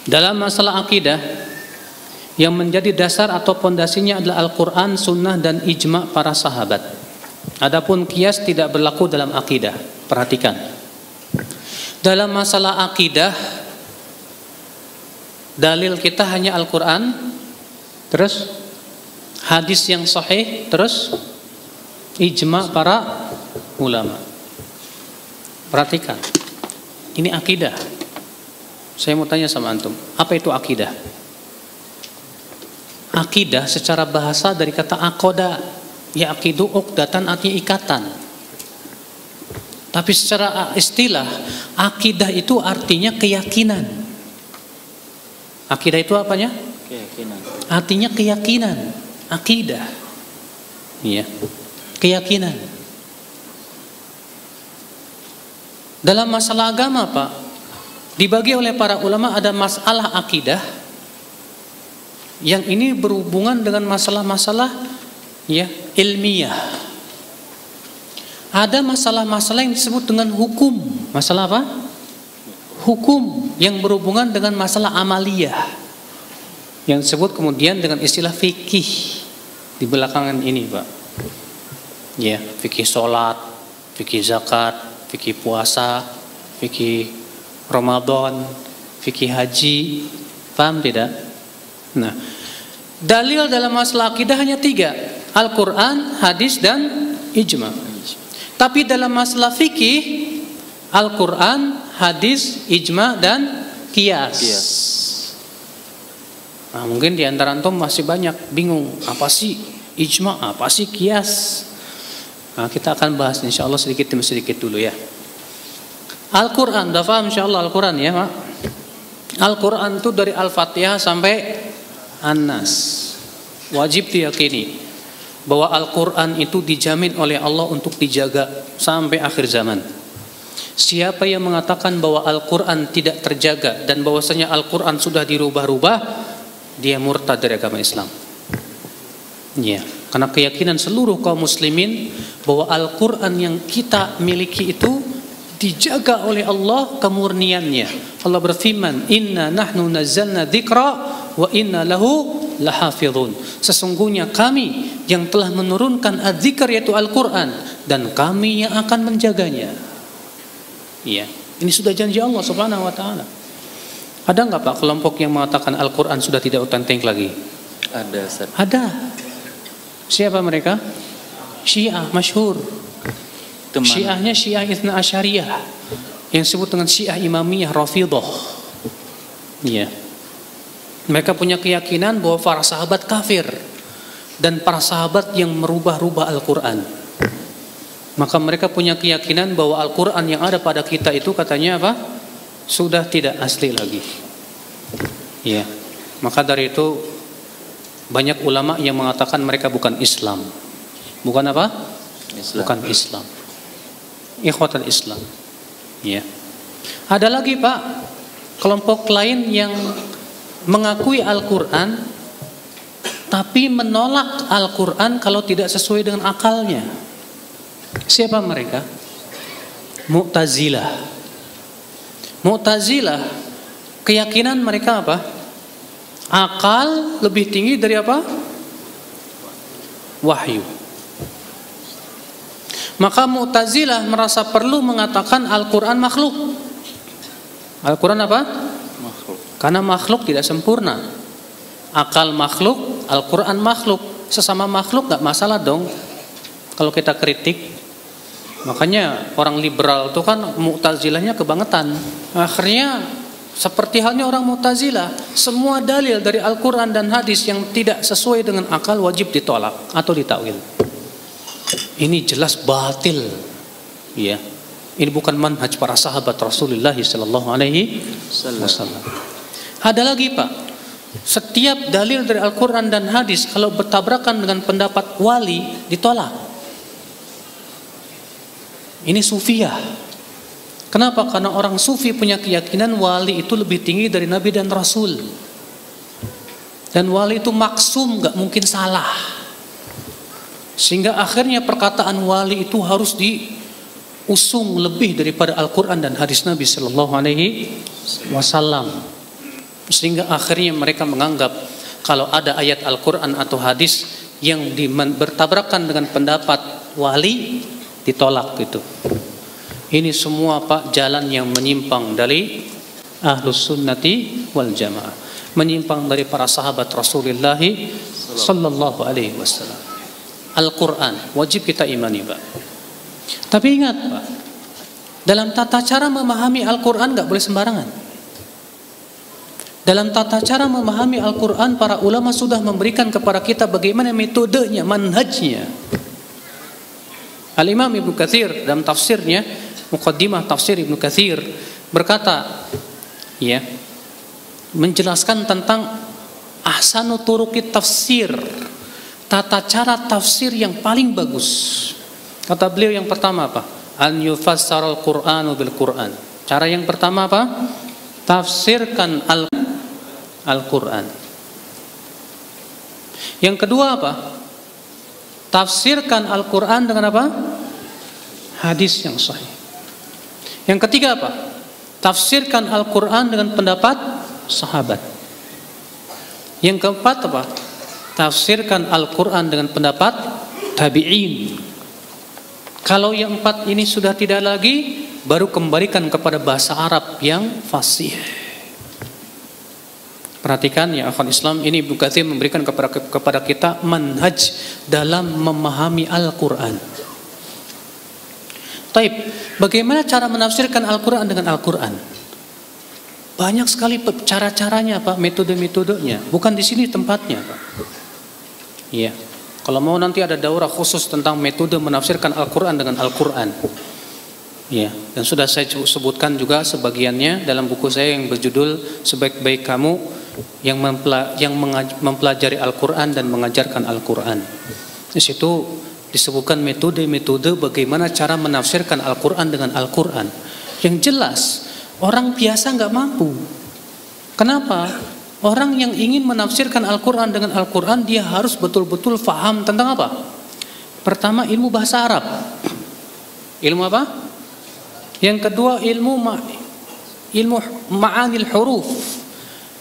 Dalam masalah akidah, yang menjadi dasar atau pondasinya adalah Al-Quran, Sunnah, dan ijma' para sahabat. Adapun qiyas tidak berlaku dalam akidah. Perhatikan, dalam masalah akidah, dalil kita hanya Al-Quran, terus hadis yang sahih, terus ijma' para ulama. Perhatikan, ini akidah. Saya mau tanya sama antum, apa itu akidah? Akidah secara bahasa dari kata akoda, ya akidu uqdatan, artinya ikatan. Tapi secara istilah, akidah itu artinya keyakinan. Akidah itu apanya? Keyakinan. Artinya keyakinan. Akidah, iya, keyakinan. Dalam masalah agama, Pak, dibagi oleh para ulama ada masalah akidah yang ini berhubungan dengan masalah-masalah ya ilmiah. Ada masalah-masalah yang disebut dengan hukum. Masalah apa? Hukum yang berhubungan dengan masalah amaliyah, yang disebut kemudian dengan istilah fikih di belakangan ini, Pak. Ya, fikih sholat, fikih zakat, fikih puasa, fikih Ramadan, fikih haji. Paham tidak? Nah, dalil dalam masalah akidah hanya 3, Al-Quran, hadis, dan ijma'. Tapi dalam masalah fikih, Al-Quran, hadis, ijma', dan qiyas. Nah, mungkin di antara antum masih banyak bingung, apa sih ijma', apa sih qiyas? Nah, kita akan bahas insyaallah sedikit demi sedikit dulu ya. Al-Quran, udah paham insyaallah Al-Quran ya, Pak? Al-Quran itu dari Al-Fatihah sampai An-Nas. Wajib diyakini bahwa Al-Quran itu dijamin oleh Allah untuk dijaga sampai akhir zaman. Siapa yang mengatakan bahwa Al-Quran tidak terjaga dan bahwasanya Al-Quran sudah dirubah-rubah, dia murtad dari agama Islam. Ya, karena keyakinan seluruh kaum muslimin bahwa Al-Quran yang kita miliki itu dijaga oleh Allah kemurniannya. Allah berfirman, "Inna nahnu nazzalna dzikra wa inna lahu lahafizun." Sesungguhnya kami yang telah menurunkan adzikr yaitu Al-Quran, dan kami yang akan menjaganya. Iya, ini sudah janji Allah Subhanahu wa taala. Ada enggak Pak kelompok yang mengatakan Al-Quran sudah tidak otentik lagi? Ada, Ustaz. Ada. Siapa mereka? Syiah masyhur. Syiahnya Syiah Itsna Asyariyah, yang disebut dengan Syiah Imamiyah Rafidhah. Iya. Mereka punya keyakinan bahwa para sahabat kafir dan para sahabat yang merubah-rubah Al-Quran. Maka mereka punya keyakinan bahwa Al-Quran yang ada pada kita itu katanya apa? Sudah tidak asli lagi. Iya. Maka dari itu banyak ulama yang mengatakan mereka bukan Islam. Bukan apa? Islam. Bukan Islam. Ikhwatul Islam. Ya. Ada lagi Pak, kelompok lain yang mengakui Al-Quran tapi menolak Al-Quran kalau tidak sesuai dengan akalnya. Siapa mereka? Mu'tazilah. Mu'tazilah, keyakinan mereka apa? Akal lebih tinggi dari apa? Wahyu. Maka Mu'tazilah merasa perlu mengatakan Al-Quran makhluk. Al-Quran apa? Makhluk. Karena makhluk tidak sempurna. Akal makhluk, Al-Quran makhluk. Sesama makhluk gak masalah dong kalau kita kritik. Makanya orang liberal itu kan Mu'tazilahnya kebangetan. Akhirnya seperti halnya orang Mu'tazilah, semua dalil dari Al-Quran dan hadis yang tidak sesuai dengan akal wajib ditolak atau ditakwil. Ini jelas batil, ya. Ini bukan manhaj para sahabat Rasulullah sallallahu alaihi wasallam. Ada lagi Pak, setiap dalil dari Al-Quran dan hadis kalau bertabrakan dengan pendapat wali ditolak. Ini sufiyah. Kenapa? Karena orang sufi punya keyakinan wali itu lebih tinggi dari Nabi dan Rasul. Dan wali itu maksum, gak mungkin salah. Sehingga akhirnya perkataan wali itu harus diusung lebih daripada Al-Quran dan hadis Nabi Sallallahu Alaihi Wasallam. Sehingga akhirnya mereka menganggap kalau ada ayat Al-Quran atau hadis yang bertabrakan dengan pendapat wali, ditolak gitu. Ini semua Pak jalan yang menyimpang dari Ahlus Sunnati wal Jamaah, menyimpang dari para sahabat Rasulullah sallallahu alaihi wasallam. Al-Quran wajib kita imani Pak. Tapi ingat Pak, dalam tata cara memahami Al-Quran gak boleh sembarangan. Dalam tata cara memahami Al-Quran, para ulama sudah memberikan kepada kita bagaimana metodenya, manhajnya. Al-Imam Ibnu Katsir dalam tafsirnya, Muqaddimah Tafsir Ibnu Katsir, berkata, ya, menjelaskan tentang ahsanu turuqit tafsir, tata cara tafsir yang paling bagus. Kata beliau yang pertama apa? An yufassaral Qur'anu bil Qur'an. Cara yang pertama apa? Tafsirkan Al-Quran. Yang kedua apa? Tafsirkan Al-Quran dengan apa? Hadis yang sahih. Yang ketiga apa? Tafsirkan Al-Quran dengan pendapat sahabat. Yang keempat apa? Tafsirkan Al-Quran dengan pendapat tabi'in. Kalau yang empat ini sudah tidak lagi, baru kembalikan kepada bahasa Arab yang fasih. Perhatikan ya akhwan Islam, ini Ibnu Katsir memberikan kepada kita manhaj dalam memahami Al-Quran. Taib, bagaimana cara menafsirkan Al-Quran dengan Al-Quran? Banyak sekali cara-caranya Pak, metode-metodenya. Bukan di sini tempatnya Pak. Iya. Kalau mau nanti ada daurah khusus tentang metode menafsirkan Al-Quran dengan Al-Quran. Ya, dan sudah saya sebutkan juga sebagiannya dalam buku saya yang berjudul Sebaik-baik Kamu yang mempelajari Al-Quran dan mengajarkan Al-Quran. Di situ disebutkan metode-metode bagaimana cara menafsirkan Al-Quran dengan Al-Quran. Yang jelas orang biasa nggak mampu. Kenapa? Orang yang ingin menafsirkan Al-Quran dengan Al-Quran, dia harus betul-betul faham tentang apa? Pertama, ilmu bahasa Arab. Ilmu apa? Yang kedua, ilmu ma'anil huruf,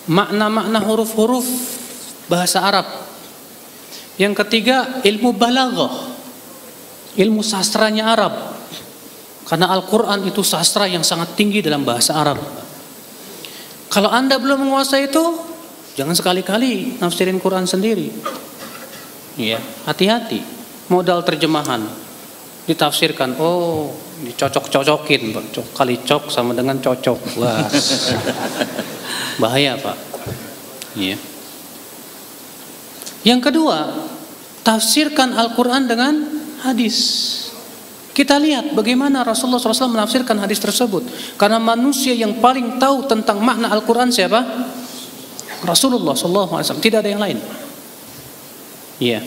makna-makna huruf-huruf bahasa Arab. Yang ketiga, ilmu balaghah, ilmu sastranya Arab. Karena Al-Quran itu sastra yang sangat tinggi dalam bahasa Arab. Kalau Anda belum menguasai itu, jangan sekali-kali nafsirin Quran sendiri. Ya, hati-hati. Modal terjemahan ditafsirkan, oh dicocok-cocokin, kali cok sama dengan cocok. Wah, bahaya Pak. Ya. Yang kedua, tafsirkan Al-Quran dengan hadis. Kita lihat bagaimana Rasulullah SAW menafsirkan hadis tersebut. Karena manusia yang paling tahu tentang makna Al-Quran siapa? Rasulullah SAW. Tidak ada yang lain. Iya.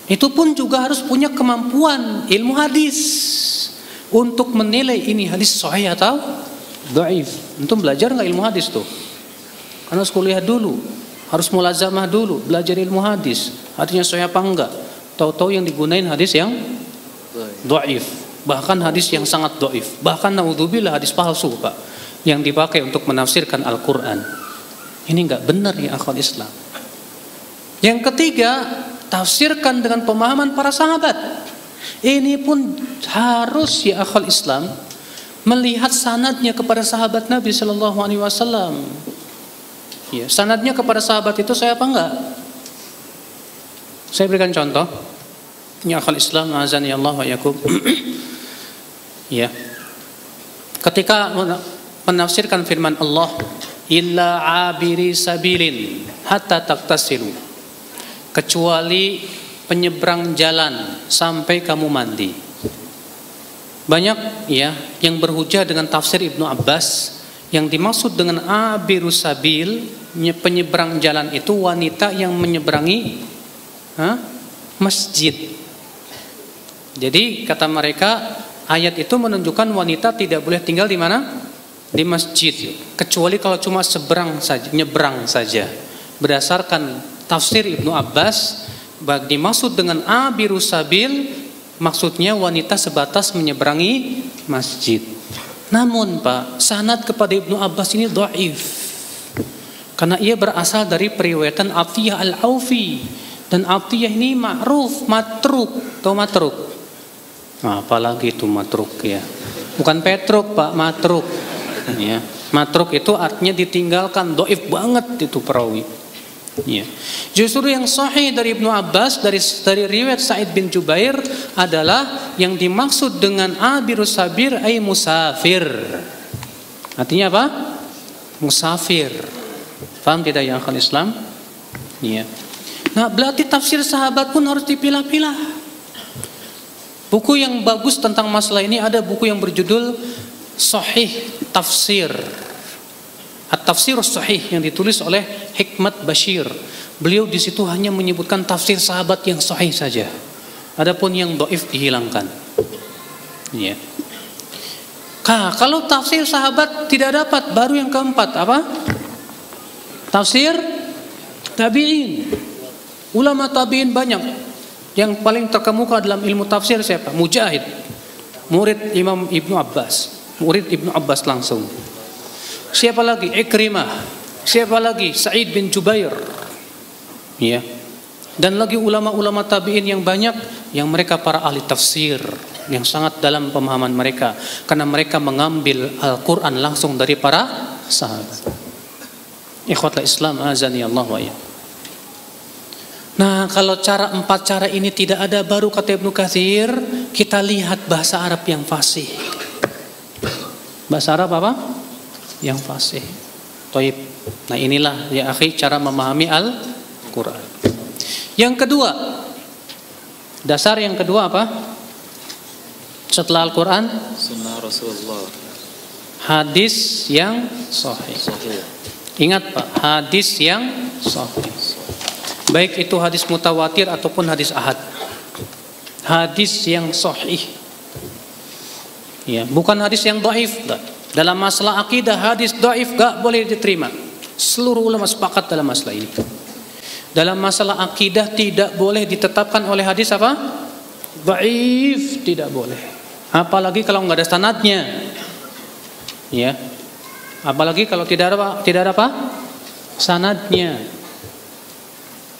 Itu pun juga harus punya kemampuan ilmu hadis untuk menilai ini hadis sahih atau dhaif. Antum belajar nggak ilmu hadis tuh? Harus kuliah dulu, harus mulazamah dulu, belajar ilmu hadis. Hadisnya sahih apa enggak? Tahu-tahu yang digunain hadis yang dhaif, bahkan hadis yang sangat dhaif, bahkan naudzubillah hadis palsu Pak, yang dipakai untuk menafsirkan Al-Quran. Ini enggak benar ya akhwat Islam. Yang ketiga, tafsirkan dengan pemahaman para sahabat. Ini pun harus ya akhwat Islam melihat sanadnya kepada sahabat Nabi Sallallahu Alaihi Wasallam. Ya, sanadnya kepada sahabat itu saya apa enggak? Saya berikan contoh. Ya akhwal Islam, azani Allah wa yakum. Ya. Ketika menafsirkan firman Allah, illa abiri sabilin hatta taktasilu, kecuali penyeberang jalan sampai kamu mandi. Banyak ya yang berhujah dengan tafsir Ibnu Abbas, yang dimaksud dengan abiru sabil, penyeberang jalan itu wanita yang menyeberangi masjid. Jadi kata mereka ayat itu menunjukkan wanita tidak boleh tinggal di mana? Di masjid, kecuali kalau cuma seberang saja, nyebrang saja. Berdasarkan tafsir Ibnu Abbas, dimaksud dengan abiru sabil maksudnya wanita sebatas menyeberangi masjid. Namun Pak, sanad kepada Ibnu Abbas ini dhaif. Karena ia berasal dari periwayatan Atiyah Al-Aufi. Dan Atiyah ini ma'ruf, matruk. Tahu matruk? Nah, apalagi itu matruk ya. Bukan Petruk, Pak, matruk. Ya. Matruk itu artinya ditinggalkan, doif banget itu perawi. Ya. Justru yang sahih dari Ibnu Abbas dari riwayat Sa'id bin Jubair adalah yang dimaksud dengan abirus sabir ay musafir. Artinya apa? Musafir. Paham tidak ya akhwal Islam? Iya. Nah, berarti tafsir sahabat pun harus dipilah-pilah. Buku yang bagus tentang masalah ini ada buku yang berjudul Sahih Tafsir. At-Tafsirus Sahih yang ditulis oleh Hikmat Bashir. Beliau di situ hanya menyebutkan tafsir sahabat yang sahih saja. Adapun yang dhaif dihilangkan. Iya. Kalau tafsir sahabat tidak dapat, baru yang keempat apa? Tafsir tabi'in. Ulama tabi'in banyak. Yang paling terkemuka dalam ilmu tafsir siapa? Mujahid, murid Imam Ibnu Abbas, murid Ibnu Abbas langsung. Siapa lagi? Ikrimah. Siapa lagi? Sa'id bin Jubair. Ya. Dan lagi ulama-ulama tabi'in yang banyak, yang mereka para ahli tafsir, yang sangat dalam pemahaman mereka, karena mereka mengambil Al-Quran langsung dari para sahabat. Ikhwatul Islam azani Allah wa ya. Nah, kalau empat cara ini tidak ada, baru kata Ibnu Katsir kita lihat bahasa Arab yang fasih. Bahasa Arab apa? Yang fasih. Thaib. Nah, inilah ya akhi cara memahami Al-Quran. Yang kedua, dasar yang kedua apa? Setelah Al-Quran, Sunnah Rasulullah. Hadis yang sahih. Ingat Pak, hadis yang sahih. Baik itu hadis mutawatir ataupun hadis ahad. Hadis yang sahih. Ya, bukan hadis yang dhaif. Dalam masalah akidah hadis dhaif gak boleh diterima. Seluruh ulama sepakat dalam masalah ini. Dalam masalah akidah tidak boleh ditetapkan oleh hadis apa? Dhaif, tidak boleh. Apalagi kalau nggak ada sanadnya. Ya. Apalagi kalau tidak ada apa? Sanadnya.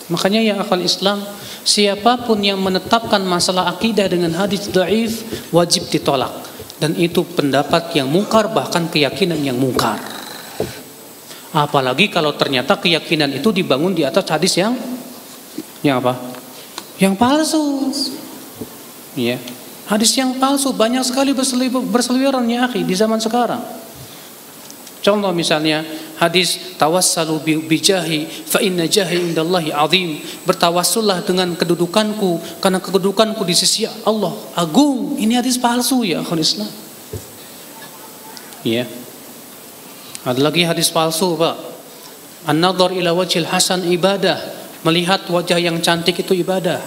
Makanya ya akhwal Islam, siapapun yang menetapkan masalah akidah dengan hadis dhaif wajib ditolak. Dan itu pendapat yang mungkar, bahkan keyakinan yang mungkar. Apalagi kalau ternyata keyakinan itu dibangun di atas hadis yang apa? Yang palsu. Ya. Hadis yang palsu banyak sekali berseliweran ya akhi di zaman sekarang. Contoh misalnya hadis tawassalu bijahi fa inna jahi indallahi azim. Bertawassullah dengan kedudukanku karena kedudukanku di sisi Allah agung. Ini hadis palsu ya akhwal Islam. Ya. Ada lagi hadis palsu, Pak. An-nadhar ila wajhil hasan ibadah. Melihat wajah yang cantik itu ibadah.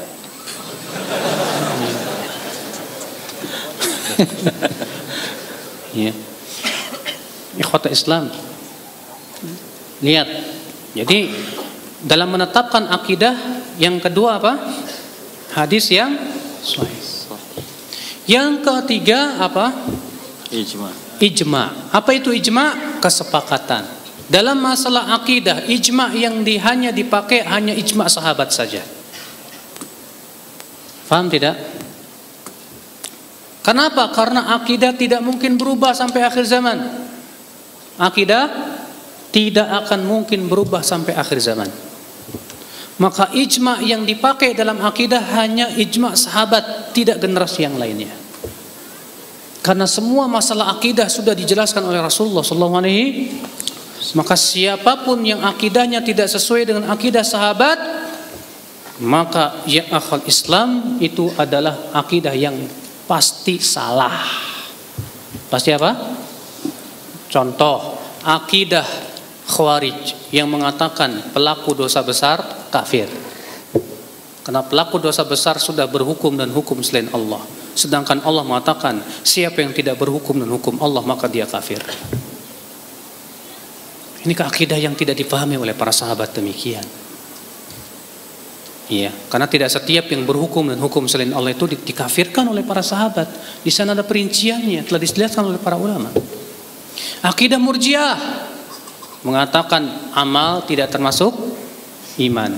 Ya. Ikhwata Islam. Lihat. Jadi dalam menetapkan akidah yang kedua apa? Hadis yang sahih. Yang ketiga apa? Ijma. Apa itu ijma? Kesepakatan. Dalam masalah akidah, ijma yang hanya dipakai hanya ijma sahabat saja. Faham tidak? Kenapa? Karena akidah tidak mungkin berubah sampai akhir zaman. Akidah tidak akan mungkin berubah sampai akhir zaman. Maka ijma yang dipakai dalam akidah hanya ijma sahabat, tidak generasi yang lainnya. Karena semua masalah akidah sudah dijelaskan oleh Rasulullah sallallahu alaihi. Maka siapapun yang akidahnya tidak sesuai dengan akidah sahabat, maka ya akhwal Islam itu adalah akidah yang pasti salah. Pasti apa? Contoh, akidah Khawarij yang mengatakan pelaku dosa besar kafir. Karena pelaku dosa besar sudah berhukum dan hukum selain Allah. Sedangkan Allah mengatakan siapa yang tidak berhukum dan hukum Allah maka dia kafir. Ini keakidah yang tidak dipahami oleh para sahabat demikian. Iya, karena tidak setiap yang berhukum dan hukum selain Allah itu dikafirkan oleh para sahabat. Di sana ada perinciannya, telah dijelaskan oleh para ulama. Akidah Murji'ah mengatakan amal tidak termasuk iman.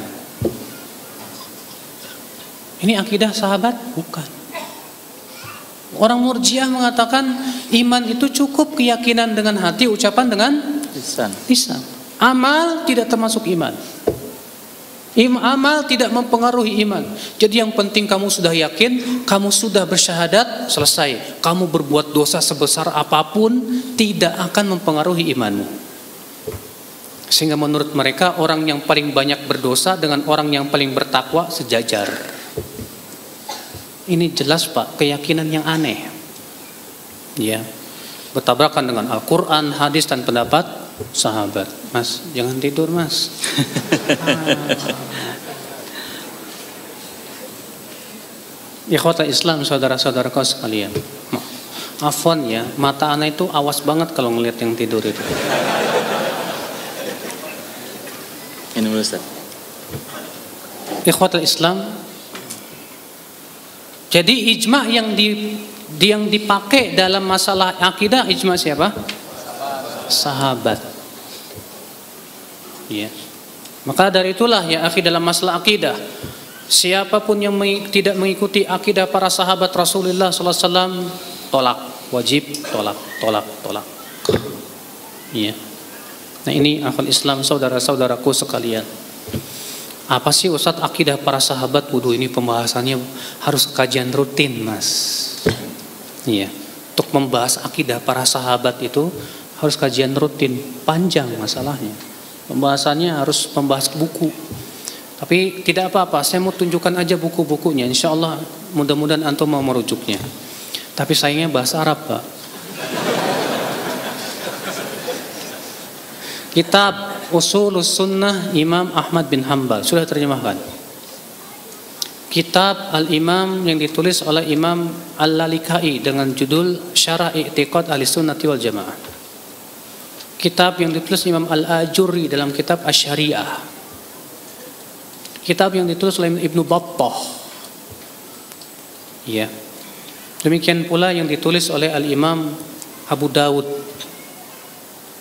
Ini akidah sahabat? Bukan. Orang Murji'ah mengatakan iman itu cukup keyakinan dengan hati, ucapan dengan lisan. Amal tidak termasuk iman. Amal tidak mempengaruhi iman. Jadi yang penting kamu sudah yakin, kamu sudah bersyahadat, selesai. Kamu berbuat dosa sebesar apapun tidak akan mempengaruhi imanmu. Sehingga menurut mereka orang yang paling banyak berdosa dengan orang yang paling bertakwa sejajar. Ini jelas Pak, keyakinan yang aneh. Ya. Bertabrakan dengan Al-Qur'an, hadis dan pendapat sahabat. Mas, jangan tidur Mas. Ikhwata Islam, saudara-saudaraku sekalian. Afwan ya, mata anak itu awas banget kalau ngelihat yang tidur itu. Ini Ustaz. Ikhwata Islam. Jadi ijma yang dipakai dalam masalah akidah, ijma siapa? Sahabat. Ya. Maka dari itulah ya akhi, dalam masalah akidah, siapapun yang tidak mengikuti akidah para sahabat Rasulullah sallallahu alaihi wasallam, tolak, wajib tolak. Ya. Nah ini akal Islam, saudara-saudaraku sekalian. Apa sih Ustadz akidah para sahabat? Waduh, ini pembahasannya harus kajian rutin Mas. Iya. Untuk membahas akidah para sahabat itu harus kajian rutin, panjang masalahnya. Pembahasannya harus membahas buku. Tapi tidak apa-apa, saya mau tunjukkan aja buku-bukunya. Insya Allah mudah-mudahan antum mau merujuknya. Tapi sayangnya bahasa Arab Pak. Kitab Ushulus Sunnah Imam Ahmad bin Hanbal sudah terjemahkan. Kitab Al-Imam yang ditulis oleh Imam Al-Lalikai dengan judul Syarah I'tiqad Ahlussunnati wal Jamaah. Kitab yang ditulis Imam Al-Ajurri dalam kitab Asy-Syariah. Kitab yang ditulis oleh Ibnu Battah. Ya. Demikian pula yang ditulis oleh Al-Imam Abu Dawud.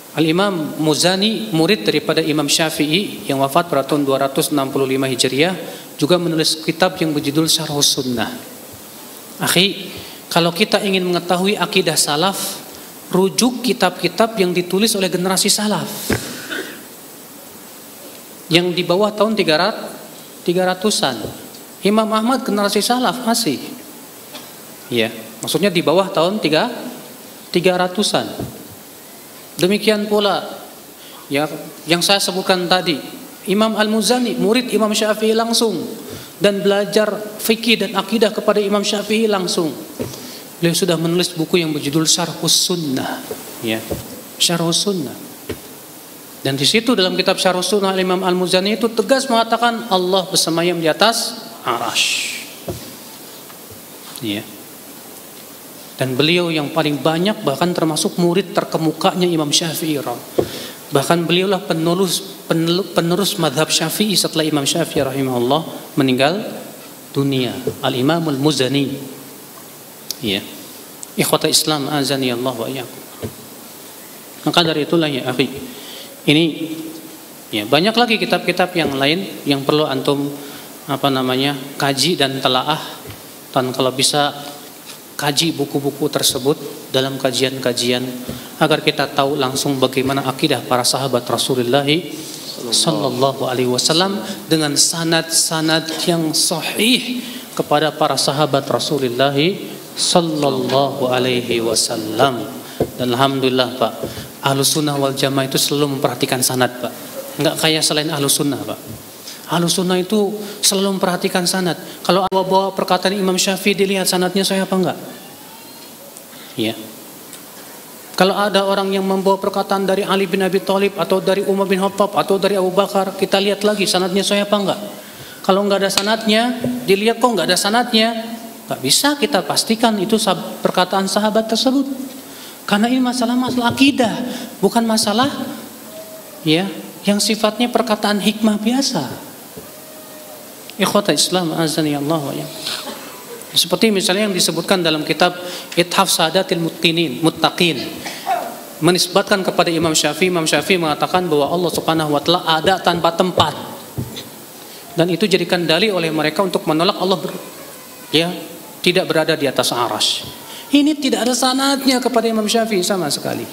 Al-Imam Muzani, murid daripada Imam Syafi'i yang wafat pada tahun 265 Hijriah, juga menulis kitab yang berjudul Syarhus Sunnah. Akhi, kalau kita ingin mengetahui akidah salaf, rujuk kitab-kitab yang ditulis oleh generasi salaf yang di bawah tahun 300-an. Imam Ahmad generasi salaf masih. Ya, maksudnya di bawah tahun 300-an. Demikian pula ya, yang saya sebutkan tadi, Imam Al-Muzani, murid Imam Syafi'i langsung, dan belajar fikih dan akidah kepada Imam Syafi'i langsung. Beliau sudah menulis buku yang berjudul Syarhus Sunnah, ya, Syarhus Sunnah. Dan di situ dalam kitab Syarhus Sunnah Imam Al-Muzani itu tegas mengatakan Allah bersemayam di atas arasy. Ya. Dan beliau yang paling banyak, bahkan termasuk murid terkemukanya Imam Syafi'i. Bahkan beliaulah penerus madhab Syafi'i setelah Imam Syafi'i rahimahullah meninggal dunia. Al-Imam Al-Muzani. Ya. Ikhwata Islam azani Allah wa iyyakum. Maka dari itulah ya akhi, ini ya banyak lagi kitab-kitab yang lain yang perlu antum kaji dan telaah, dan kalau bisa kaji buku-buku tersebut dalam kajian-kajian agar kita tahu langsung bagaimana akidah para sahabat Rasulullah sallallahu alaihi wasallam dengan sanad-sanad yang sahih kepada para sahabat Rasulullah sallallahu alaihi wasallam. Dan alhamdulillah Pak, Ahlussunnah wal Jamaah itu selalu memperhatikan sanad Pak. Enggak kayak selain Ahlussunnah Pak. Ahlussunnah itu selalu memperhatikan sanad. Kalau bawa perkataan Imam Syafi'i, dilihat sanadnya sahih apa enggak. Ya. Kalau ada orang yang membawa perkataan dari Ali bin Abi Thalib atau dari Umar bin Khattab atau dari Abu Bakar, kita lihat lagi sanadnya sahih apa enggak. Kalau enggak ada sanadnya, dilihat kok enggak ada sanadnya, enggak bisa kita pastikan itu perkataan sahabat tersebut. Karena ini masalah akidah, bukan masalah ya yang sifatnya perkataan hikmah biasa. Ikhwata Islam azani Allah wa iyyakum. Seperti misalnya yang disebutkan dalam kitab Ithaf Sadatil Muttaqin. menisbatkan kepada Imam Syafi'i. Imam Syafi'i mengatakan bahwa Allah Subhanahu wa taala ada tanpa tempat. Dan itu jadikan dalil oleh mereka untuk menolak Allah tidak berada di atas arasy. Ini tidak ada sanadnya kepada Imam Syafi'i sama sekali.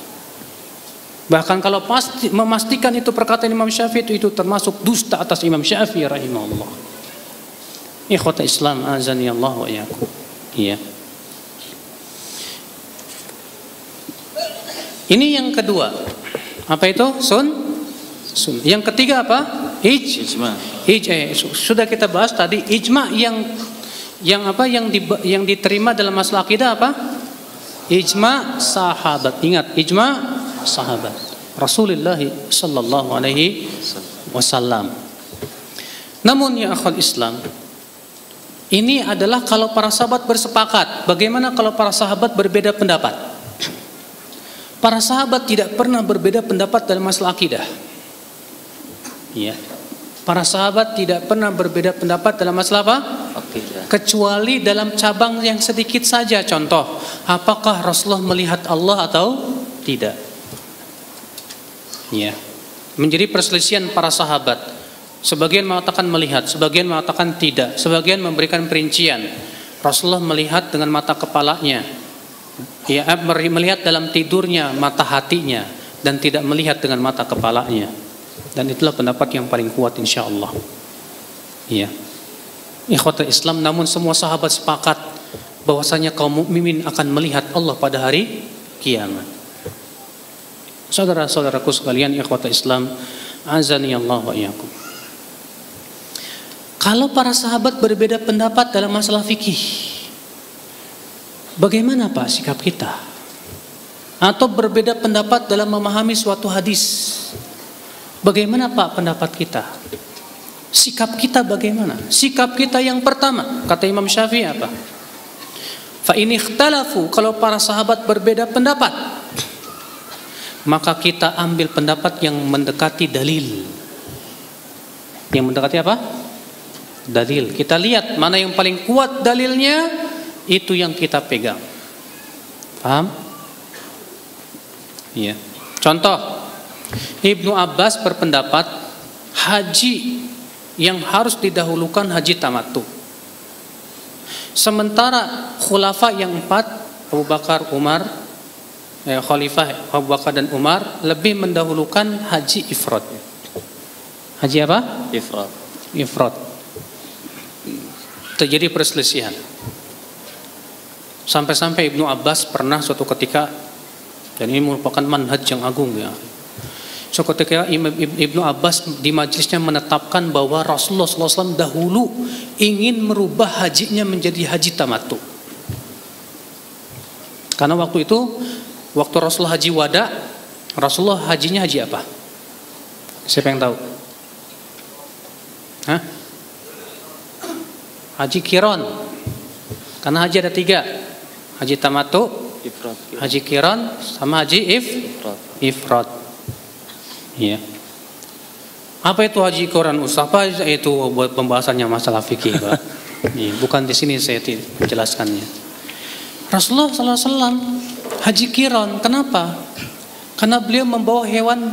Bahkan kalau memastikan itu perkataan Imam Syafi'i itu termasuk dusta atas Imam Syafi'i rahimahullah. Ikhwata Islam azani Allah wa iyyakum. Iya. Ini yang kedua. Apa itu? Sun. Yang ketiga apa? Ijma. Sudah kita bahas tadi ijma yang diterima dalam masalah akidah apa? Ijma sahabat. Ingat, ijma sahabat Rasulullah sallallahu alaihi wasallam. Namun ya akhwal Islam, ini adalah kalau para sahabat bersepakat. Bagaimana kalau para sahabat berbeda pendapat? Para sahabat tidak pernah berbeda pendapat dalam masalah akidah. Ya. Para sahabat tidak pernah berbeda pendapat dalam masalah apa? Akidah. Kecuali dalam cabang yang sedikit saja. Contoh, apakah Rasulullah melihat Allah atau tidak? Ya. Menjadi perselisihan para sahabat. Sebagian mengatakan melihat, sebagian mengatakan tidak, sebagian memberikan perincian. Rasulullah melihat dengan mata kepalanya, ya, melihat dalam tidurnya mata hatinya, dan tidak melihat dengan mata kepalanya. Dan itulah pendapat yang paling kuat insyaallah. Iya. Ikhwatul Islam, namun semua sahabat sepakat bahwasanya kaum mukminin akan melihat Allah pada hari kiamat. Saudara-saudaraku sekalian, ikhwatul Islam, azani Allah wa iyyakum. Kalau para sahabat berbeda pendapat dalam masalah fikih, bagaimana Pak sikap kita? Atau berbeda pendapat dalam memahami suatu hadis, bagaimana Pak pendapat kita? Sikap kita bagaimana? Sikap kita yang pertama, kata Imam Syafi'i apa? Fa in ikhtalafu, kalau para sahabat berbeda pendapat, maka kita ambil pendapat yang mendekati dalil. Yang mendekati apa? Dalil. Kita lihat mana yang paling kuat dalilnya, itu yang kita pegang. Paham? Iya. Contoh, Ibnu Abbas berpendapat haji yang harus didahulukan haji tamattu. Sementara khulafa yang 4, Abu Bakar, Umar, khalifah Abu Bakar dan Umar lebih mendahulukan haji ifrad. Haji apa? Ifrad. Terjadi perselisihan. Sampai-sampai Ibnu Abbas pernah suatu ketika, dan ini merupakan manhaj yang agung ya. Suatu ketika Ibnu Abbas di majelisnya menetapkan bahwa Rasulullah SAW dahulu ingin merubah hajinya menjadi haji tamattu. Karena waktu itu, waktu Rasulullah haji wada, Rasulullah hajinya haji apa? Siapa yang tahu? Hah? Haji Qiran. Karena haji ada 3. Haji tamattu, haji Qiran, sama haji ifrad. Iya. Apa itu haji Qiran Ustaz? Apa itu buat pembahasannya masalah fikih, Pak? Bukan di sini saya menjelaskannya. Rasulullah SAW haji Qiran. Kenapa? Karena beliau membawa hewan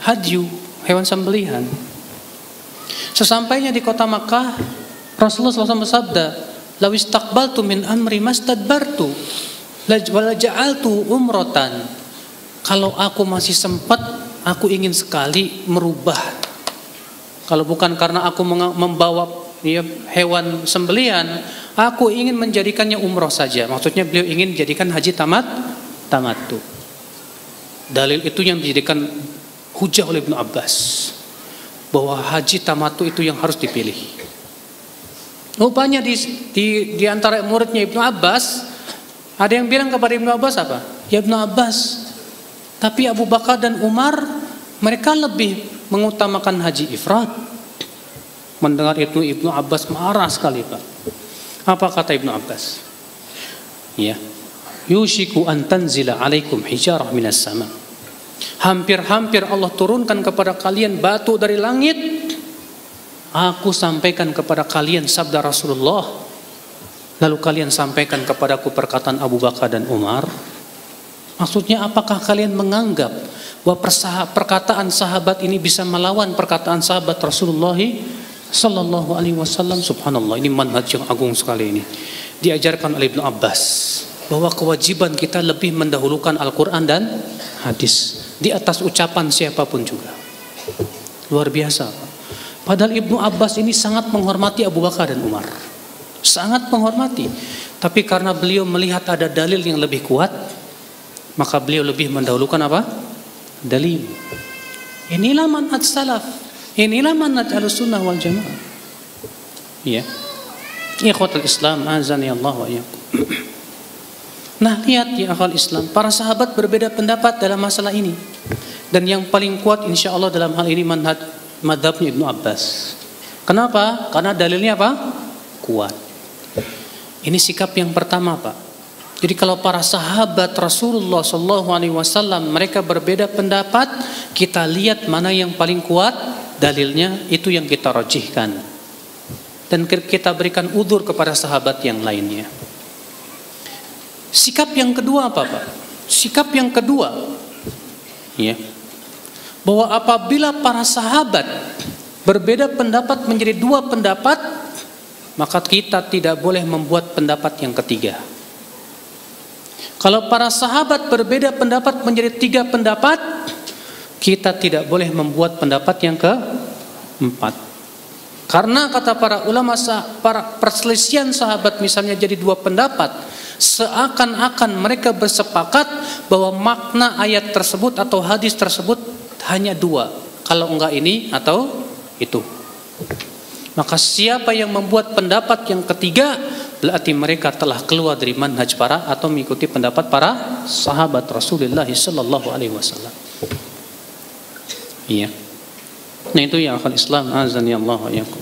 hadyu, hewan sembelihan. Sesampainya di kota Makkah, Rasulullah SAW bersabda, "Law istaqbaltu min amri mastadbartu, wala ja'altu umratan." Kalau aku masih sempat, aku ingin sekali merubah. Kalau bukan karena aku membawa hewan sembelihan, aku ingin menjadikannya umroh saja. Maksudnya beliau ingin jadikan haji tamattu. Dalil itu yang dijadikan hujah oleh Ibnu Abbas, bahwa haji tamattu itu yang harus dipilih. Rupanya di antara muridnya Ibnu Abbas, ada yang bilang kepada Ibnu Abbas apa? Ya Ibnu Abbas, tapi Abu Bakar dan Umar mereka lebih mengutamakan haji ifrad. Mendengar itu Ibnu Abbas marah sekali, Pak. Apa kata Ibnu Abbas? Ya, yushiku an tanzila alaikum hijarah minas sama. Hampir-hampir Allah turunkan kepada kalian batu dari langit. Aku sampaikan kepada kalian sabda Rasulullah, lalu kalian sampaikan kepadaku perkataan Abu Bakar dan Umar. Maksudnya apakah kalian menganggap bahwa perkataan sahabat ini bisa melawan perkataan sahabat Rasulullah sallallahu alaihi wasallam? Subhanallah, ini manhaj yang agung sekali ini. Diajarkan oleh Ibnu Abbas bahwa kewajiban kita lebih mendahulukan Al-Quran dan hadis di atas ucapan siapapun juga. Luar biasa. Padahal Ibnu Abbas ini sangat menghormati Abu Bakar dan Umar. Sangat menghormati. Tapi karena beliau melihat ada dalil yang lebih kuat, maka beliau lebih mendahulukan apa? Dalil. Inilah manhaj salaf. Inilah manhaj Ahlussunnah wal Jamaah. Iya. Ikhwatul Islam, azani Allah wa iyyakum. Nah, lihat ya akhwal Islam, para sahabat berbeda pendapat dalam masalah ini. Dan yang paling kuat insya Allah dalam hal ini madhabnya Ibnu Abbas. Kenapa? Karena dalilnya apa? Kuat. Ini sikap yang pertama, Pak. Jadi kalau para sahabat Rasulullah SAW mereka berbeda pendapat, kita lihat mana yang paling kuat dalilnya, itu yang kita rajihkan. Dan kita berikan udzur kepada sahabat yang lainnya. Sikap yang kedua apa, Pak? Sikap yang kedua, ya, bahwa apabila para sahabat berbeda pendapat menjadi dua pendapat, maka kita tidak boleh membuat pendapat yang ketiga. Kalau para sahabat berbeda pendapat menjadi tiga pendapat, kita tidak boleh membuat pendapat yang keempat. Karena kata para ulama, para perselisihan sahabat misalnya jadi dua pendapat, seakan-akan mereka bersepakat bahwa makna ayat tersebut atau hadis tersebut hanya dua, kalau enggak ini atau itu. Maka siapa yang membuat pendapat yang ketiga, berarti mereka telah keluar dari manhaj para atau mengikuti pendapat para sahabat Rasulullah sallallahu alaihi wasallam. Iya. Nah itu ya akhul Islam, azani Allah wa iyyakum.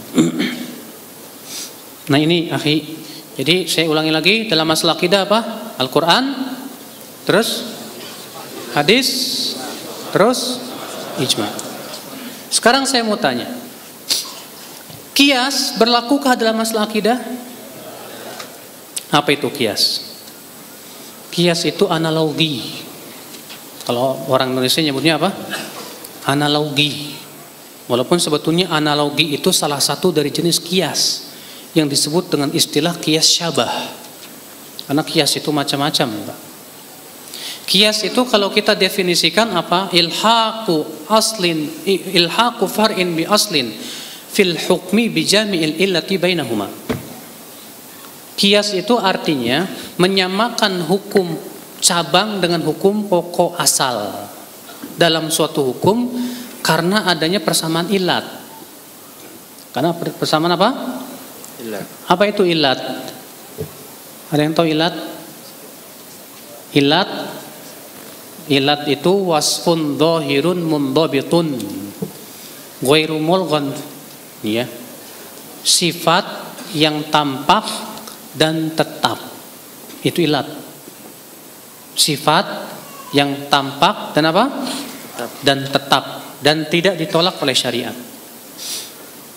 Nah ini akhi, jadi saya ulangi lagi, dalam masalah akidah apa? Al-Quran, terus hadis, terus ijma. Sekarang saya mau tanya, qiyas berlakukah dalam masalah akidah? Apa itu qiyas? Qiyas itu analogi. Kalau orang Indonesia nyebutnya apa? Analogi. Walaupun sebetulnya analogi itu salah satu dari jenis qiyas yang disebut dengan istilah qiyas syabah. Karena qiyas itu macam-macam, Pak. Qiyas itu kalau kita definisikan apa? Ilhaqu far'in bi aslin fil hukmi bi jami'il illati bainahuma. Qiyas itu artinya menyamakan hukum cabang dengan hukum pokok asal dalam suatu hukum karena adanya persamaan ilat. Karena persamaan apa? Ilat. Apa itu ilat? Ada yang tahu ilat? Ilat itu wasfun dhahirun mundhabitun ghairu mulghan, ya. Sifat yang tampak dan tetap. Itu ilat. Sifat yang tampak dan apa? Dan tetap, dan tidak ditolak oleh syariat.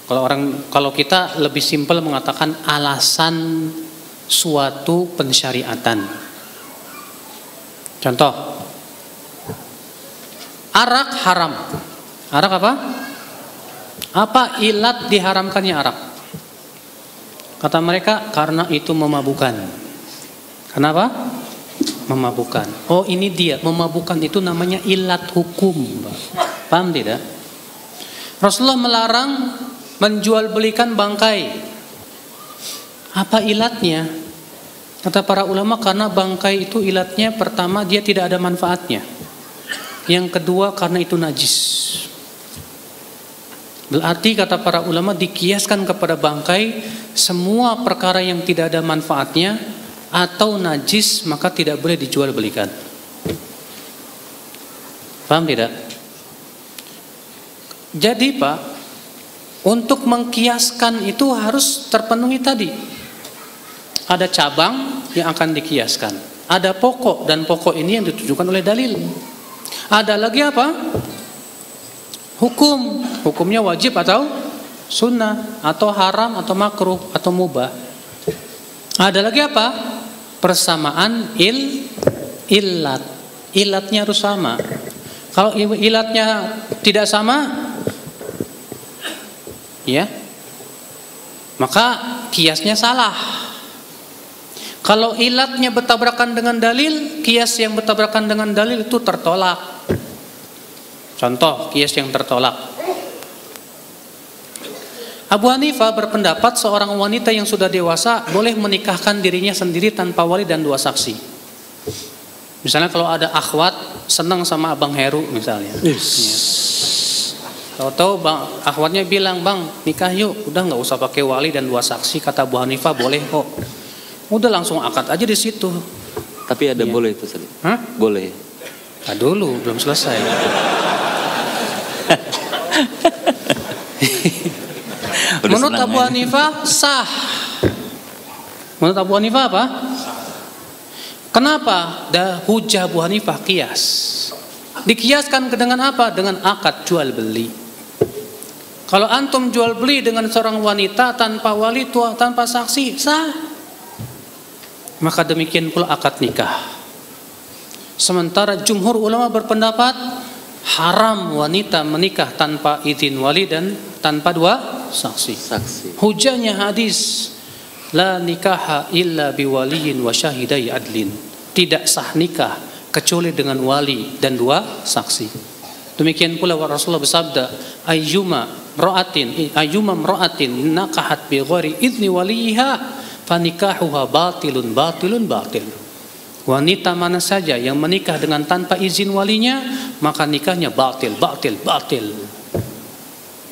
Kalau kita lebih simpel mengatakan alasan suatu pensyariatan. Contoh, arak haram. Arak apa? Apa ilat diharamkannya arak? Kata mereka karena itu memabukkan. Kenapa? Memabukkan. Oh ini dia, memabukkan itu namanya ilat hukum. Paham tidak? Rasulullah melarang menjual belikan bangkai. Apa ilatnya? Kata para ulama karena bangkai itu ilatnya pertama dia tidak ada manfaatnya. Yang kedua karena itu najis. Berarti kata para ulama dikiaskan kepada bangkai semua perkara yang tidak ada manfaatnya atau najis maka tidak boleh dijual belikan. Paham tidak? Jadi Pak, untuk mengkiaskan itu harus terpenuhi tadi. Ada cabang yang akan dikiaskan, ada pokok, dan pokok ini yang ditujukan oleh dalil. Ada lagi apa? Hukum. Hukumnya wajib atau sunnah, atau haram, atau makruh, atau mubah. Ada lagi apa? Persamaan illat. ilatnya harus sama. Kalau ilatnya tidak sama, ya, maka kiasnya salah. Kalau ilatnya bertabrakan dengan dalil, kias yang bertabrakan dengan dalil itu tertolak. Contoh kias yang tertolak. Abu Hanifah berpendapat seorang wanita yang sudah dewasa boleh menikahkan dirinya sendiri tanpa wali dan 2 saksi. Misalnya kalau ada akhwat senang sama Abang Heru misalnya. Tahu-tahu akhwatnya bilang, "Bang, nikah yuk." Udah nggak usah pakai wali dan 2 saksi, kata Abu Hanifah boleh kok. Udah langsung akad aja di situ. Tapi ada boleh itu tadi. Hah? Boleh. Nah, dulu belum selesai. Menurut Abu Hanifah sah. Menurut Abu Hanifah apa? Kenapa? Hujah Abu Hanifah kias. Dikiaskan dengan apa? Dengan akad jual beli. Kalau antum jual beli dengan seorang wanita tanpa wali, tanpa saksi, sah. Maka demikian pula akad nikah. Sementara jumhur ulama berpendapat haram wanita menikah tanpa izin wali dan tanpa 2 saksi. Hujahnya hadis la nikaha illa biwaliyin wa syahidai adlin. Tidak sah nikah kecuali dengan wali dan 2 saksi. Demikian pula Rasulullah bersabda, ayyuma mra'atin nakahat bi ghairi idzni waliha fanikahuha batilun. Wanita mana saja yang menikah dengan tanpa izin walinya, maka nikahnya batil.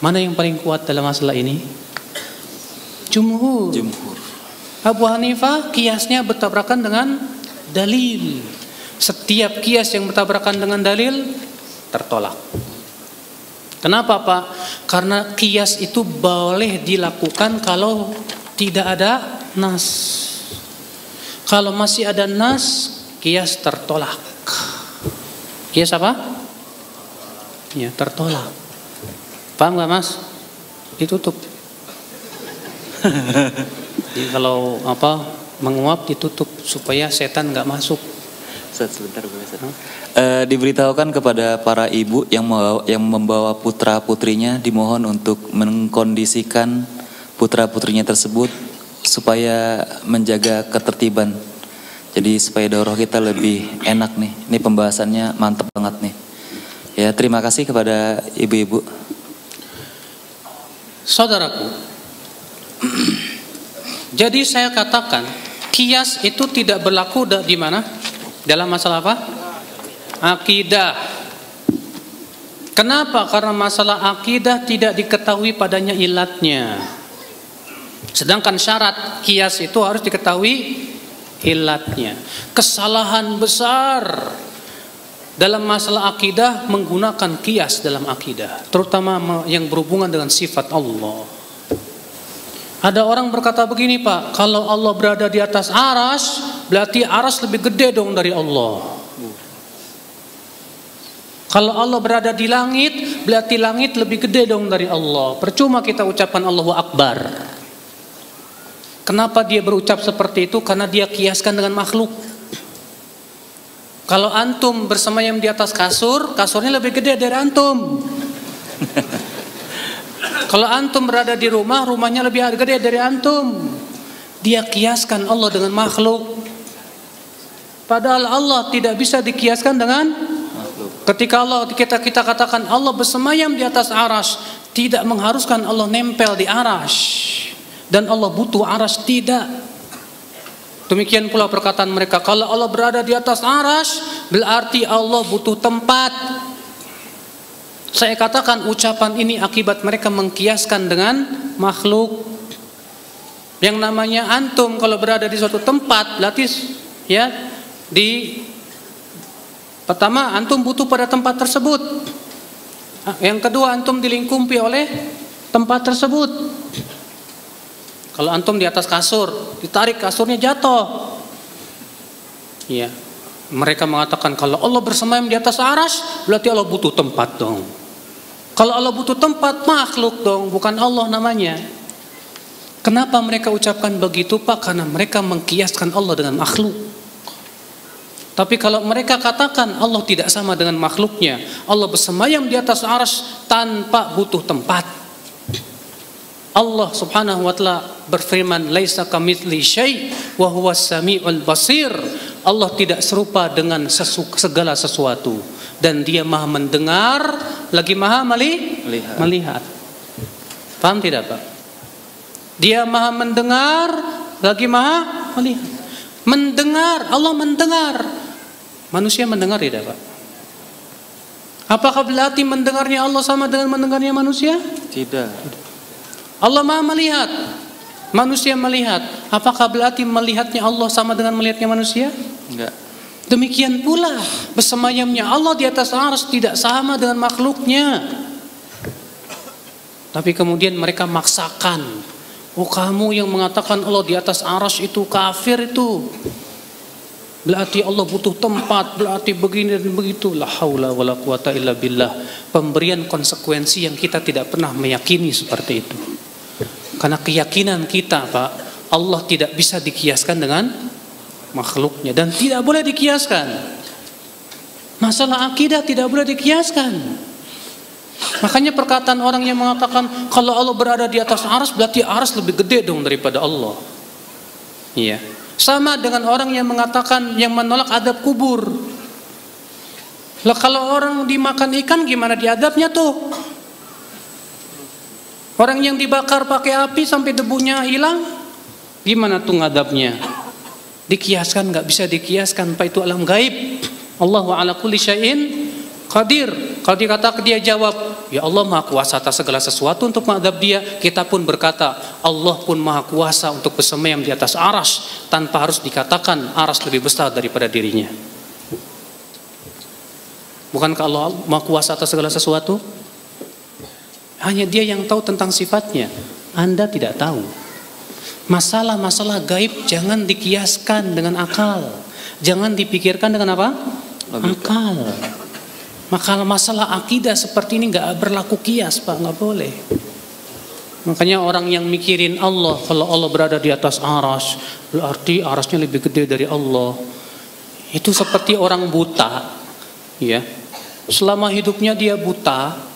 Mana yang paling kuat dalam masalah ini? Jumhur. Abu Hanifah kiasnya bertabrakan dengan dalil. Setiap kias yang bertabrakan dengan dalil tertolak. Kenapa, Pak? Karena kias itu boleh dilakukan kalau tidak ada nas. Kalau masih ada nas, kias tertolak. Kias apa? Ya, tertolak. Paham gak, Mas? Ditutup. Jadi kalau menguap ditutup supaya setan gak masuk. Sebentar, diberitahukan kepada para ibu yang membawa putra putrinya, dimohon untuk mengkondisikan putra putrinya tersebut supaya menjaga ketertiban. Jadi supaya daurah kita lebih enak nih. Ini pembahasannya mantap banget nih. Ya, terima kasih kepada ibu-ibu. Saudaraku, jadi saya katakan kias itu tidak berlaku di mana? Dalam masalah apa? Akidah. Kenapa? Karena masalah akidah tidak diketahui padanya ilatnya. Sedangkan syarat kias itu harus diketahui ilatnya. Kesalahan besar dalam masalah akidah menggunakan kias dalam akidah, terutama yang berhubungan dengan sifat Allah. Ada orang berkata begini, Pak, kalau Allah berada di atas aras, berarti aras lebih gede dong dari Allah. Kalau Allah berada di langit, berarti langit lebih gede dong dari Allah. Percuma kita ucapkan Allahu Akbar. Kenapa dia berucap seperti itu? Karena dia kiaskan dengan makhluk. Kalau antum bersemayam di atas kasur, kasurnya lebih gede dari antum. Kalau antum berada di rumah, rumahnya lebih gede dari antum. Dia kiaskan Allah dengan makhluk. Padahal Allah tidak bisa dikiaskan dengan makhluk. Ketika kita katakan Allah bersemayam di atas aras, tidak mengharuskan Allah nempel di aras. Dan Allah butuh aras, tidak. Demikian pula perkataan mereka, kalau Allah berada di atas aras, berarti Allah butuh tempat. Saya katakan ucapan ini akibat mereka mengkiaskan dengan makhluk. Yang namanya antum kalau berada di suatu tempat, berarti ya pertama antum butuh pada tempat tersebut. Yang kedua antum dilingkupi oleh tempat tersebut. Kalau antum di atas kasur, ditarik kasurnya jatuh. Ya, mereka mengatakan kalau Allah bersemayam di atas aras, berarti Allah butuh tempat dong. Kalau Allah butuh tempat, makhluk dong, bukan Allah namanya. Kenapa mereka ucapkan begitu, Pak? Karena mereka mengkiaskan Allah dengan makhluk. Tapi kalau mereka katakan Allah tidak sama dengan makhluknya, Allah bersemayam di atas arsy tanpa butuh tempat. Allah Subhanahu wa taala berfirman, "Laisa kamitsli syai' wa huwas samiul basir." Allah tidak serupa dengan segala sesuatu dan Dia Maha mendengar lagi Maha melihat. Paham tidak, Pak? Dia Maha mendengar lagi Maha melihat. Mendengar, Allah mendengar. Manusia mendengar tidak, Pak? Apakah berarti mendengarnya Allah sama dengan mendengarnya manusia? Tidak. Allah Maha melihat, manusia melihat. Apakah berarti melihatnya Allah sama dengan melihatnya manusia? Enggak. Demikian pula bersemayamnya Allah di atas arsy tidak sama dengan makhluknya. Tapi kemudian mereka maksakan, oh kamu yang mengatakan Allah di atas arsy itu kafir itu. Berarti Allah butuh tempat, berarti begini dan begitu. La haula wala quwata illa billah. Pemberian konsekuensi yang kita tidak pernah meyakini seperti itu. Karena keyakinan kita, Pak, Allah tidak bisa dikiaskan dengan makhluknya dan tidak boleh dikiaskan. Masalah akidah tidak boleh dikiaskan. Makanya perkataan orang yang mengatakan kalau Allah berada di atas arsy berarti arsy lebih gede dong daripada Allah. Iya. Sama dengan orang yang mengatakan, yang menolak adab kubur. Lah kalau orang dimakan ikan gimana diadabnya tuh? Orang yang dibakar pakai api sampai debunya hilang, gimana tuh ngadabnya? Dikiaskan, nggak bisa dikiaskan, Pak, itu alam gaib. Allahu ala kulli syai'in qadir. Kalau dia jawab, ya Allah Maha Kuasa atas segala sesuatu untuk mengadab dia, kita pun berkata, Allah pun Maha Kuasa untuk bersemayam di atas arsy tanpa harus dikatakan arsy lebih besar daripada dirinya. Bukankah Allah Maha Kuasa atas segala sesuatu? Hanya Dia yang tahu tentang sifatnya. Anda tidak tahu. Masalah-masalah gaib jangan dikiaskan dengan akal. Jangan dipikirkan dengan apa? Akal. Maka masalah akidah seperti ini nggak berlaku kias, Pak, nggak boleh. Makanya orang yang mikirin Allah, kalau Allah berada di atas arsy, berarti arasnya lebih gede dari Allah. Itu seperti orang buta, ya. Selama hidupnya dia buta,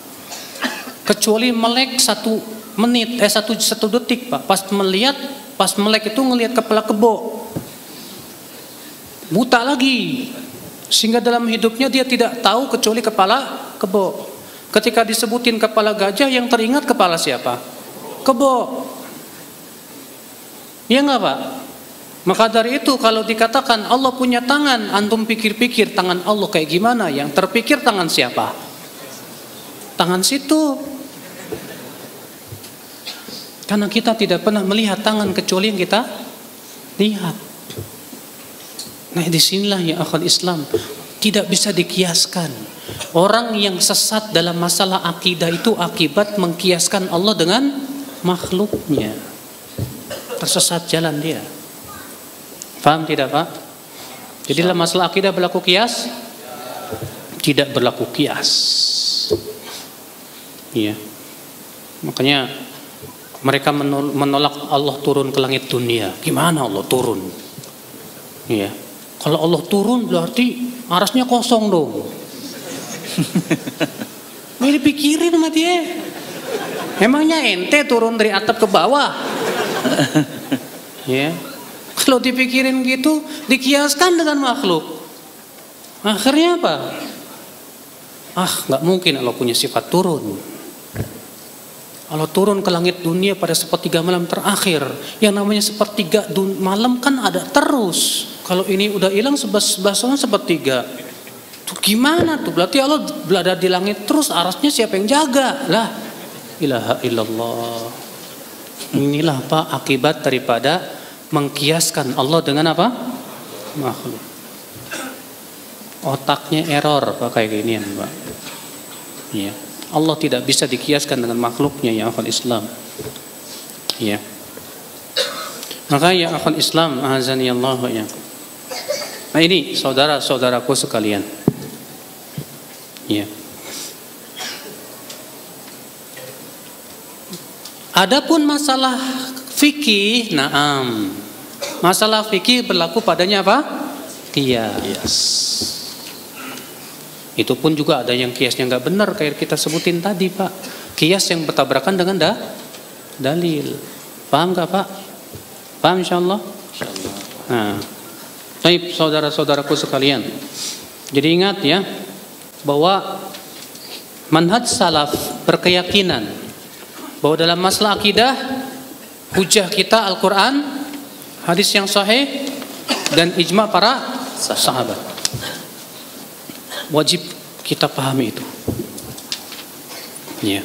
kecuali melek 1 menit, 1 detik, Pak. Pas melek itu ngelihat kepala kebo, buta lagi. Sehingga dalam hidupnya dia tidak tahu kecuali kepala kebo. Ketika disebutin kepala gajah, yang teringat kepala siapa? Kebo. Ya enggak, Pak? Maka dari itu kalau dikatakan Allah punya tangan, antum pikir-pikir tangan Allah kayak gimana? Yang terpikir tangan siapa? Tangan situ. Karena kita tidak pernah melihat tangan kecuali yang kita lihat. Nah, disinilah ya akhwat Islam, tidak bisa dikiaskan. Orang yang sesat dalam masalah akidah itu akibat mengkiaskan Allah dengan makhluknya. Tersesat jalan dia. Paham tidak, Pak? Jadi dalam masalah akidah berlaku kias? Tidak berlaku kias. Iya. Makanya mereka menolak Allah turun ke langit dunia. Gimana Allah turun? Iya. Kalau Allah turun berarti arasnya kosong dong. Ini dipikirin sama dia. Emangnya ente turun dari atap ke bawah? Ya. Kalau dipikirin gitu, dikiaskan dengan makhluk. Akhirnya apa? Nggak mungkin Allah punya sifat turun. Allah turun ke langit dunia pada sepertiga malam terakhir. Yang namanya sepertiga malam kan ada terus. Kalau ini udah hilang 11 orang sepertiga. Tuh gimana tuh? Berarti Allah berada di langit terus, arasnya siapa yang jaga? Lah, ilaha illallah. Inilah, Pak, akibat daripada mengkiaskan Allah dengan apa? Makhluk. Otaknya error, Pak, kayak ginian, Pak. Iya. Allah tidak bisa dikiaskan dengan makhluknya, ya akhwat Islam. Ya. Maka ya akhwat Islam, azani Allah ya. Nah ini saudara-saudaraku sekalian. Ya. Adapun masalah fikih, na'am. Masalah fikih berlaku padanya apa? kias. Itu pun juga ada yang kiasnya nggak benar kayak kita sebutin tadi, Pak. Kias yang bertabrakan dengan dalil. Paham nggak, Pak? Paham insyaallah? Nah, baik saudara-saudaraku sekalian. Jadi ingat ya bahwa manhaj salaf berkeyakinan bahwa dalam masalah akidah hujah kita Al-Quran, hadis yang sahih dan ijma para sahabat. Wajib kita pahami itu. Ya.